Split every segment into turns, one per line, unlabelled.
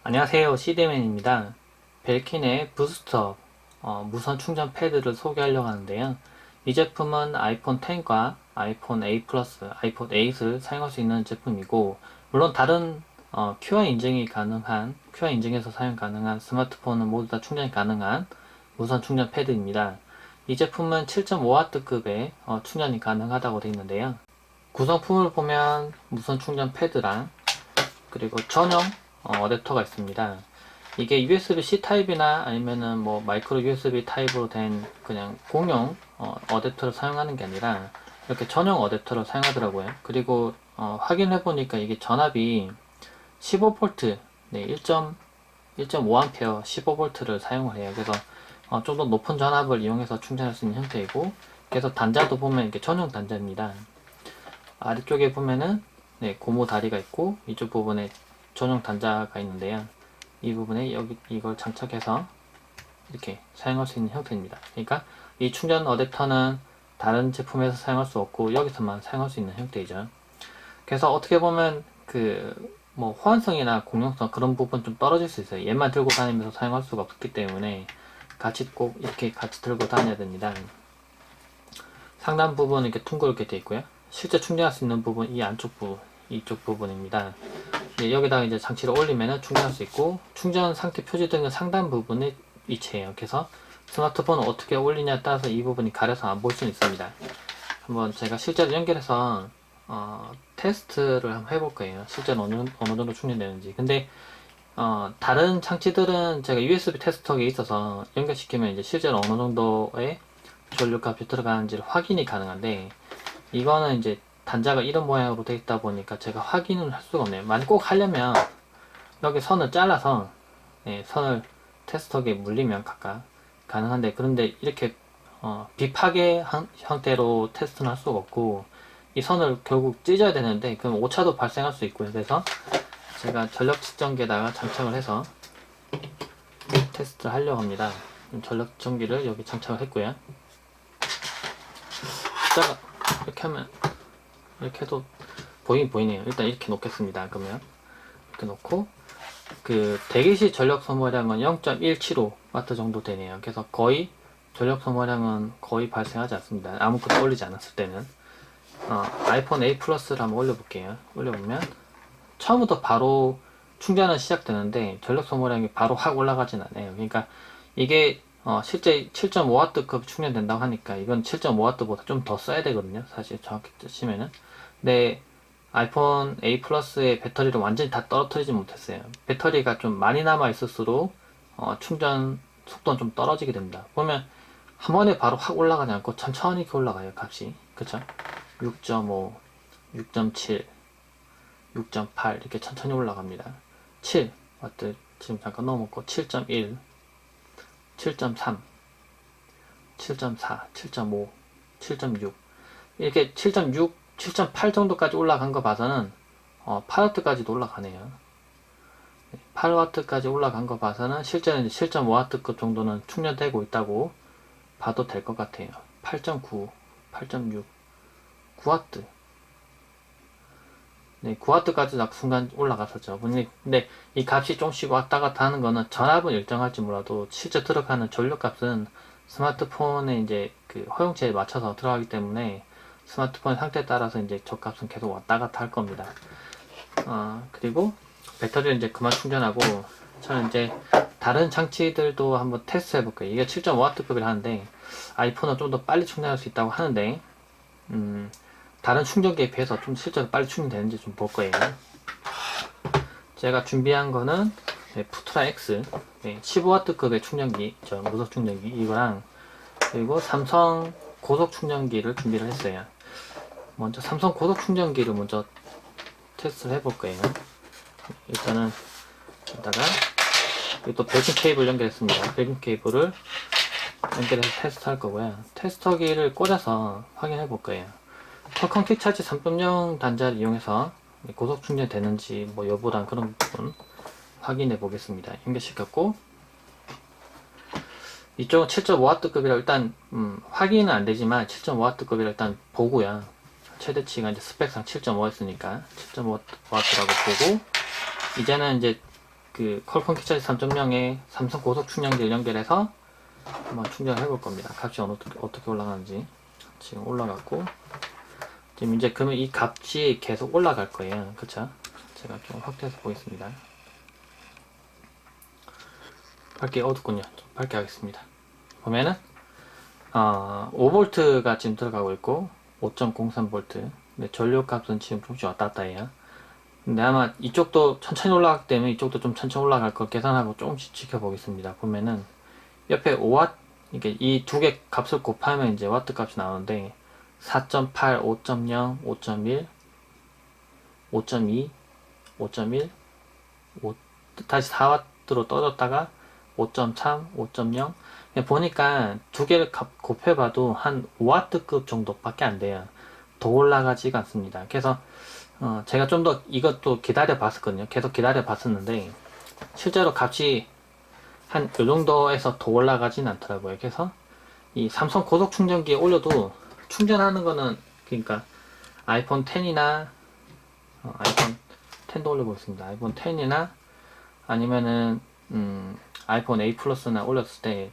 안녕하세요, CD맨입니다. 벨킨의 부스터 무선 충전 패드를 소개하려고 하는데요. 이 제품은 아이폰 X과 아이폰 8 플러스, 아이폰 8을 사용할 수 있는 제품이고, 물론 다른 QR 인증이 가능한, QR 인증에서 사용 가능한 스마트폰은 모두 다 충전이 가능한 무선 충전 패드입니다. 이 제품은 7.5W급의 충전이 가능하다고 되어 있는데요. 구성품을 보면 무선 충전 패드랑 그리고 전용 어댑터가 있습니다. 이게 USB-C 타입이나 아니면은 뭐 마이크로 USB 타입으로 된 그냥 공용 어댑터를 사용하는 게 아니라 이렇게 전용 어댑터를 사용하더라고요. 그리고 확인해 보니까 이게 전압이 15V, 네, 1.5A 15V를 사용을 해요. 그래서 좀 더 높은 전압을 이용해서 충전할 수 있는 형태이고, 그래서 단자도 보면 이렇게 전용 단자입니다. 아래쪽에 보면은 네, 고무 다리가 있고 이쪽 부분에 전용 단자가 있는데요. 이 부분에 여기 이걸 장착해서 이렇게 사용할 수 있는 형태입니다. 그러니까 이 충전 어댑터는 다른 제품에서 사용할 수 없고 여기서만 사용할 수 있는 형태이죠. 그래서 어떻게 보면 그 뭐 호환성이나 공용성 그런 부분 좀 떨어질 수 있어요. 얘만 들고 다니면서 사용할 수가 없기 때문에 같이 꼭 이렇게 같이 들고 다녀야 됩니다. 상단 부분은 이렇게 둥그렇게 되어 있고요. 실제 충전할 수 있는 부분 이 안쪽 부분, 이쪽 부분입니다. 네, 여기다가 이제 장치를 올리면 충전할 수 있고, 충전 상태 표지 등은 상단 부분에 위치해요. 그래서 스마트폰을 어떻게 올리냐에 따라서 이 부분이 가려서 안 볼 수는 있습니다. 한번 제가 실제로 연결해서 테스트를 한번 해볼 거예요. 실제로 어느 정도 충전되는지. 근데 다른 장치들은 제가 USB 테스터기에 있어서 연결시키면 이제 실제로 어느 정도의 전류값이 들어가는지를 확인이 가능한데, 이거는 이제 단자가 이런 모양으로 되어 있다 보니까 제가 확인을 할 수가 없네요. 만약 꼭 하려면 여기 선을 잘라서 선을 테스터기에 물리면 각각 가능한데, 그런데 이렇게 비파괴 형태로 테스트는 할 수가 없고 이 선을 결국 찢어야 되는데 그럼 오차도 발생할 수 있고요. 그래서 제가 전력 측정기에다가 장착을 해서 테스트를 하려고 합니다. 전력 측정기를 여기 장착을 했고요. 숫자가 이렇게 하면 이렇게 해도 보이네요. 일단 이렇게 놓겠습니다. 그러면 이렇게 놓고 그 대기시 전력 소모량은 0.175W 정도 되네요. 그래서 거의 전력 소모량은 거의 발생하지 않습니다. 아무것도 올리지 않았을 때는. 아이폰 8 플러스를 한번 올려볼게요. 올려보면 처음부터 바로 충전은 시작되는데 전력 소모량이 바로 확 올라가진 않아요. 그러니까 이게 실제 7.5W급 충전된다고 하니까 이건 7.5W보다 좀 더 써야 되거든요. 사실 정확히 치면은. 근데 아이폰 8 플러스의 배터리를 완전히 다 떨어뜨리지 못했어요. 배터리가 좀 많이 남아 있을수록 충전 속도는 좀 떨어지게 됩니다. 보면 한 번에 바로 확 올라가지 않고 천천히 이렇게 올라가요, 값이. 그쵸? 6.5, 6.7, 6.8 이렇게 천천히 올라갑니다. 7W 지금 잠깐 넘었고 7.1, 7.3, 7.4, 7.5, 7.6 이렇게 7.6, 7.8 정도까지 올라간 거 봐서는 8W까지도 올라가네요. 8W까지 올라간 거 봐서는 실제는 7.5W급 정도는 충전되고 있다고 봐도 될 것 같아요. 8.9, 8.6, 9W. 네, 9W까지 순간 올라갔었죠. 근데 이 값이 조금씩 왔다 갔다 하는 거는 전압은 일정할지 몰라도 실제 들어가는 전력값은 스마트폰의 이제 그 허용치에 맞춰서 들어가기 때문에 스마트폰 상태에 따라서 이제 저값은 계속 왔다 갔다 할 겁니다. 그리고 배터리를 이제 그만 충전하고 저는 이제 다른 장치들도 한번 테스트 해볼게요. 이게 7.5W급이라 하는데 아이폰은 좀 더 빨리 충전할 수 있다고 하는데 다른 충전기에 비해서 좀 실제로 빨리 충전되는지 좀 볼 거예요. 제가 준비한 거는 푸트라 X 15W급의 충전기, 무선 충전기 이거랑 그리고 삼성 고속 충전기를 준비를 했어요. 먼저 삼성 고속 충전기를 먼저 테스트를 해볼 거예요. 일단은 여기다가 또 벨킨 케이블 연결했습니다. 벨킨 케이블을 연결해서 테스트 할 거고요. 테스터기를 꽂아서 확인해 볼 거예요. 퀄컴 퀵차지 3.0 단자를 이용해서 고속 충전 되는지 뭐 여부랑 그런 부분 확인해 보겠습니다. 연결시켰고 이쪽은 7.5W급이라 일단 확인은 안 되지만 7.5W급이라 일단 보고요. 최대치가 이제 스펙상 7.5였으니까 7.5W라고 보고 이제는 이제 그 퀄컴 키차지 3.0에 삼성 고속 충전기를 연결해서 한번 충전을 해볼 겁니다. 값이 어떻게 올라가는지. 지금 올라갔고, 지금 이제 그러면 이 값이 계속 올라갈 거예요. 그쵸? 제가 좀 확대해서 보겠습니다. 밝게 어둡군요. 좀 밝게 하겠습니다. 보면은 5V가 지금 들어가고 있고 5.03V. 근데 전류 값은 지금 조금씩 왔다 갔다 해요. 근데 아마 이쪽도 천천히 올라가기 때문에 이쪽도 좀 천천히 올라갈 걸 계산하고 조금씩 지켜보겠습니다. 보면은 옆에 5W, 이게 이 두 개 값을 곱하면 이제 와트 값이 나오는데 4.8, 5.0, 5.1, 5.2, 5.1, 다시 4W로 떨어졌다가 5.3, 5.0. 보니까 두 개를 곱해봐도 한 5W급 정도밖에 안 돼요. 더 올라가지가 않습니다. 그래서 제가 좀 더 이것도 기다려 봤었거든요. 계속 기다려 봤었는데 실제로 값이 한 요 정도에서 더 올라가진 않더라고요. 그래서 이 삼성 고속 충전기에 올려도 충전하는 거는, 그러니까 아이폰 10이나 아이폰 10도 올려보겠습니다. 아이폰 10이나 아니면은 아이폰 8 플러스나 올렸을 때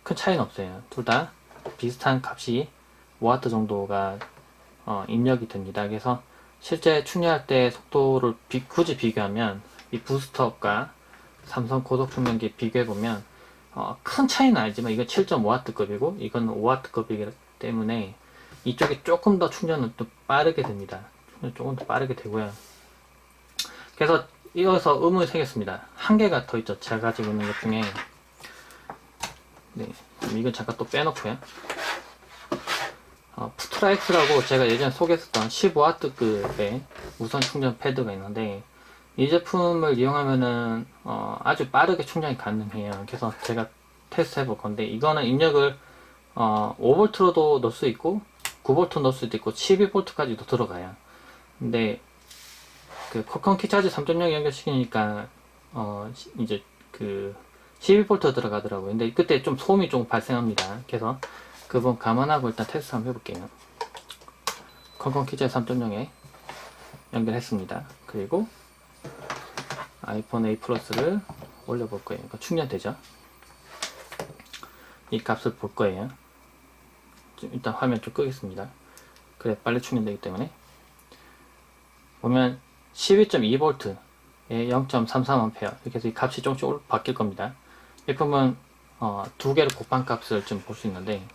큰 차이는 없어요. 둘 다 비슷한 값이 5W 정도가 입력이 됩니다. 그래서 실제 충전할 때 속도를 굳이 비교하면 이 부스터과 삼성 고속 충전기 비교해보면 큰 차이는 아니지만 이건 7.5W급이고 이건 5W급이기 때문에 이쪽이 조금 더 충전은 또 빠르게 됩니다. 조금 더 빠르게 되고요. 그래서 이어서 의문이 생겼습니다. 한 개가 더 있죠. 제가 가지고 있는 것 중에. 네, 이건 잠깐 또 빼놓고요. 푸트라엑스라고 제가 예전에 소개했었던 15W급의 무선 충전 패드가 있는데 이 제품을 이용하면은 아주 빠르게 충전이 가능해요. 그래서 제가 테스트 해볼 건데 이거는 입력을 5V로도 넣을 수 있고 9V 넣을 수도 있고 12V까지도 들어가요. 근데 그 퀄컴 키차지 3.0 연결시키니까 이제 그 12V 들어가더라고요. 근데 그때 좀 소음이 좀 발생합니다. 그래서 그 부분 감안하고 일단 테스트 한번 해볼게요. 퀄컴 키차지 3.0에 연결했습니다. 그리고 아이폰 8 플러스를 올려볼 거예요. 그러니까 충전되죠? 이 값을 볼 거예요. 일단 화면 좀 끄겠습니다. 그래 빨리 충전되기 때문에. 보면 12.2V에 0.33A 이렇게 해서 이 값이 조금씩 바뀔 겁니다. 이 부분 두 개를 곱한 값을 좀 볼 수 있는데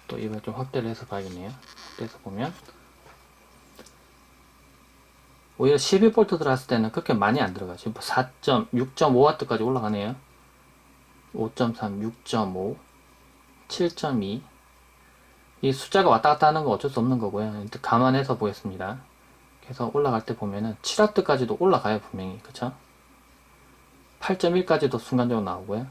또 이걸 좀 확대를 해서 봐야겠네요. 확대해서 보면 오히려 12V 들어갔을 때는 그렇게 많이 안 들어가요. 지금 6.5W까지 올라가네요. 5.3, 6.5, 7.2. 이 숫자가 왔다 갔다 하는 건 어쩔 수 없는 거고요. 감안해서 보겠습니다. 그래서 올라갈 때 보면은 7W까지도 올라가요, 분명히. 그쵸? 8.1까지도 순간적으로 나오고요.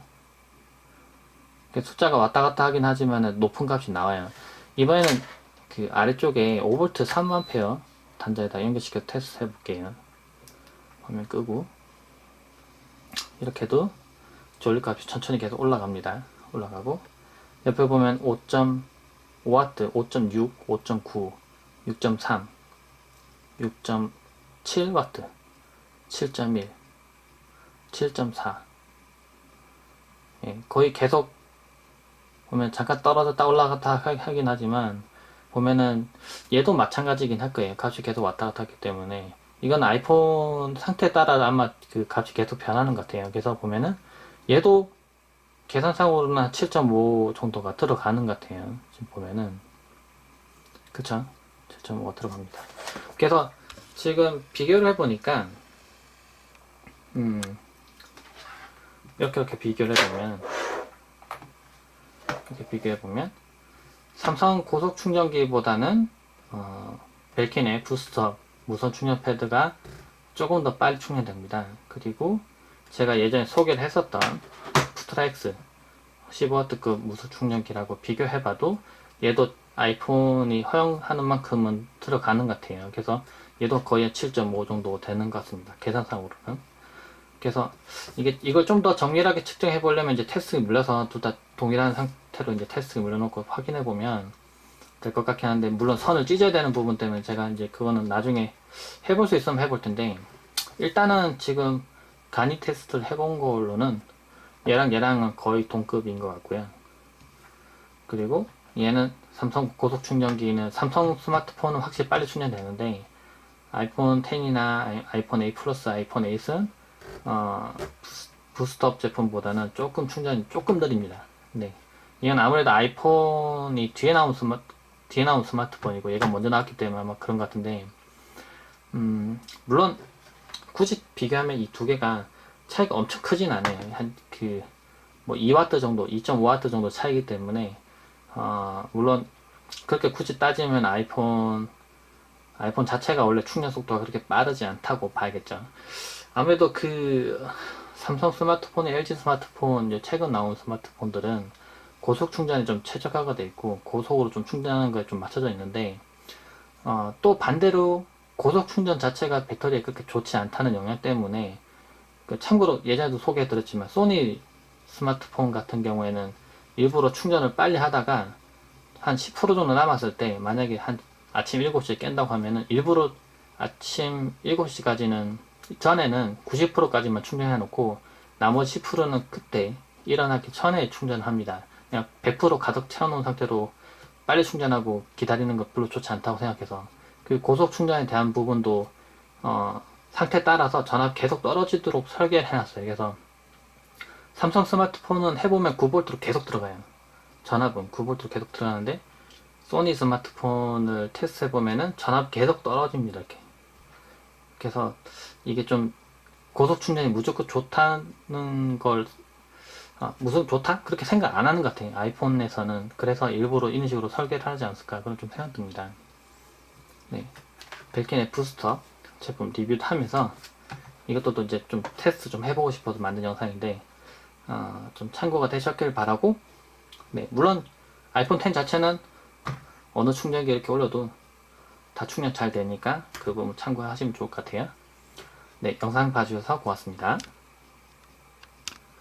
숫자가 왔다 갔다 하긴 하지만 높은 값이 나와요. 이번에는 그 아래쪽에 5V 3A 단자에다 연결시켜 테스트 해볼게요. 화면 끄고 이렇게 해도 전류값이 천천히 계속 올라갑니다. 올라가고 옆에 보면 5.5W, 5.6, 5.9, 6.3, 6.7W, 7.1, 7.4 거의 계속 보면 잠깐 떨어졌다 올라갔다 하긴 하지만 보면은 얘도 마찬가지긴 할 거예요. 값이 계속 왔다 갔다 하기 때문에 이건 아이폰 상태에 따라 아마 그 값이 계속 변하는 것 같아요. 그래서 보면은 얘도 계산상으로는 7.5 정도가 들어가는 것 같아요. 지금 보면은 그쵸? 7.5가 들어갑니다. 그래서 지금 비교를 해보니까 이렇게 비교를 해보면 이렇게 비교해보면 삼성 고속 충전기보다는 벨킨의 부스터 무선 충전 패드가 조금 더 빨리 충전됩니다. 그리고 제가 예전에 소개를 했었던 푸트라엑스 15W급 무선 충전기라고 비교해봐도 얘도 아이폰이 허용하는 만큼은 들어가는 것 같아요. 그래서 얘도 거의 7.5 정도 되는 것 같습니다. 계산상으로는. 그래서 이걸 좀 더 정밀하게 측정해 보려면 이제 테스트에 물려서 둘 다 동일한 상태로 이제 테스트에 물려놓고 확인해 보면 될 것 같긴 한데, 물론 선을 찢어야 되는 부분 때문에 제가 이제 그거는 나중에 해볼 수 있으면 해볼 텐데, 일단은 지금 간이 테스트를 해본 걸로는 얘랑은 거의 동급인 것 같고요. 그리고 얘는 삼성 고속 충전기는 삼성 스마트폰은 확실히 빨리 충전되는데 아이폰 10이나 아이폰 8 플러스, 아이폰 8은 부스트업 제품보다는 조금 충전이 조금 느립니다. 네. 이건 아무래도 아이폰이 뒤에 나온 스마트폰이고 얘가 먼저 나왔기 때문에 아마 그런 것 같은데 물론 굳이 비교하면 이 두 개가 차이가 엄청 크진 않아요. 한 뭐 2W 정도, 2.5W 정도 차이기 때문에 물론 그렇게 굳이 따지면 아이폰 자체가 원래 충전 속도가 그렇게 빠르지 않다고 봐야겠죠. 아무래도 삼성 스마트폰, LG 스마트폰, 최근 나온 스마트폰들은 고속 충전이 좀 최적화가 돼 있고 고속으로 좀 충전하는 거에 좀 맞춰져 있는데 또 반대로 고속 충전 자체가 배터리에 그렇게 좋지 않다는 영향 때문에 참고로 예전에도 소개해드렸지만 소니 스마트폰 같은 경우에는 일부러 충전을 빨리 하다가 한 10% 정도 남았을 때 만약에 한 아침 7시에 깬다고 하면은 일부러 아침 7시까지는 전에는 90%까지만 충전해 놓고 나머지 10%는 그때 일어나기 전에 충전을 합니다. 그냥 100% 가득 채워놓은 상태로 빨리 충전하고 기다리는 것 별로 좋지 않다고 생각해서 그 고속 충전에 대한 부분도 상태 따라서 전압 계속 떨어지도록 설계를 해놨어요. 그래서 삼성 스마트폰은 해보면 9V로 계속 들어가요. 전압은 9V로 계속 들어가는데 소니 스마트폰을 테스트 해보면은 전압 계속 떨어집니다. 이렇게. 그래서 이게 좀 고속 충전이 무조건 좋다는 걸 무슨 좋다? 그렇게 생각 안 하는 것 같아요. 아이폰에서는. 그래서 일부러 이런 식으로 설계를 하지 않을까 그런 좀 생각 듭니다. 네. 벨킨의 부스터 제품 리뷰도 하면서 이것도 또 이제 좀 테스트 좀 해보고 싶어서 만든 영상인데 좀 참고가 되셨길 바라고, 네, 물론 아이폰 10 자체는 어느 충전기 이렇게 올려도 다 충전 잘 되니까 그 부분 참고하시면 좋을 것 같아요. 네, 영상 봐주셔서 고맙습니다.